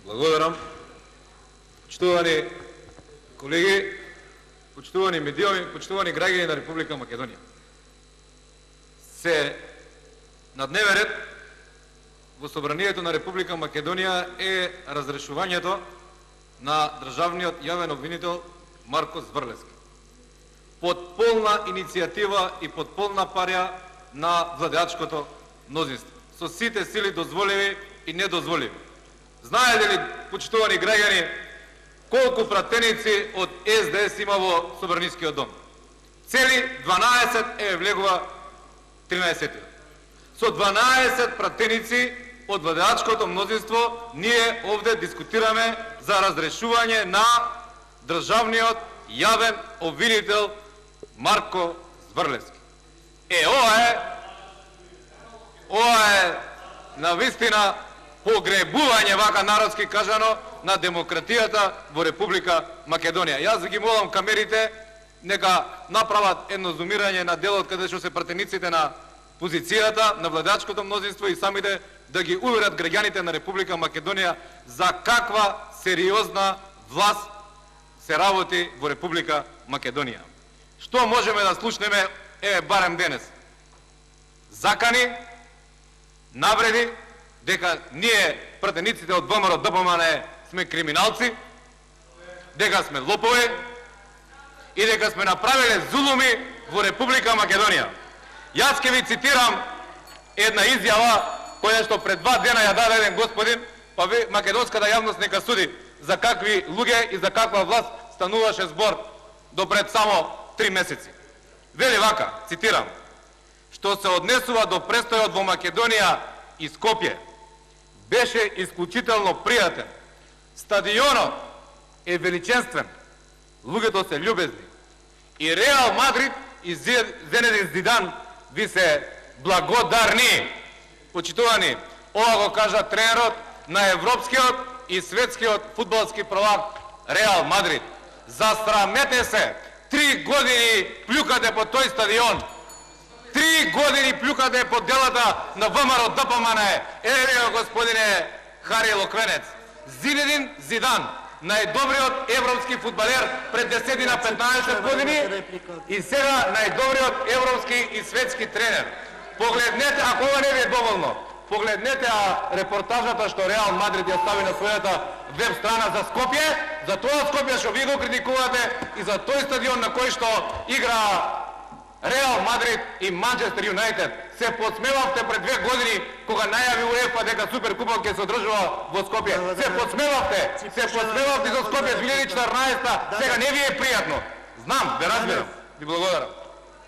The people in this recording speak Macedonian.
Благодарам. Почитувани колеги, почитувани медиуми, почитувани граѓани на Република Македонија. Се на дневен ред во Собранието на Република Македонија е разрешувањето на државниот јавен обвинител Марко Зврлевски. Под полна иницијатива и под полна парја на владеачкото мнозинство. Со сите сили дозволиви и недозволиви. Знаете ли, почитувани граѓани, колку пратеници од СДС има во Собранискиот дом? Цели 12 влегува 13. Со 12 пратеници од владеачкото мнозинство ние овде дискутираме за разрешување на државниот јавен обвинител Марко Зврлевски. Ова е навистина погребување, вака народски кажано, на демократијата во Република Македонија. Јас ги молам камерите нека направат едно зумирање на делот каде што се пратениците на позицијата, на владеачкото мнозинство и самите да ги уверат граѓаните на Република Македонија за каква сериозна власт се работи во Република Македонија. Што можеме да слушнеме, барем денес? Закани, навреди, дека ние, пратениците од ВМРО ДПМН, сме криминалци, дека сме лопови и дека сме направиле зулуми во Република Македонија. Јас ќе ви цитирам една изјава која што пред 2 дена ја даде еден господин, па ви македонската јавност нека суди за какви луѓе и за каква власт стануваше збор до пред само 3 месеци. Вели вака, цитирам: "Што се однесува до престојот во Македонија и Скопје, беше исклучително пријатен. Стадионот е величествен, луѓето се љубезни. И Реал Мадрид и Зенедин Зидан ви се благодарни." Почитувани, ова го кажа тренерот на европскиот и светскиот фудбалски prvак Реал Мадрид. Засрамете се! 3 години плюкате по тој стадион. 3 години плюкате по делата на ВМРО ДПМН. Еве го, господине Хари Локвенец. Зинедин Зидан, најдобриот европски фудбалер пред 10 на 15 години и сега најдобриот европски и светски тренер. Погледнете, ако ова не ви е доволно, погледнете репортажата што Реал Мадрид ја стави на својата веб страна за Скопје, за тоа Скопје што ви го критикувате и за тој стадион на кој што игра Реал Мадрид и Манчестер Юнајтед. Се подсмевавте пред 2 години кога најави УЕФА дека Суперкупот ќе се одржува во Скопје. Се подсмевавте за Скопје 2014, сега не ви е пријатно. Знам, ве разбирам. Ви благодарам.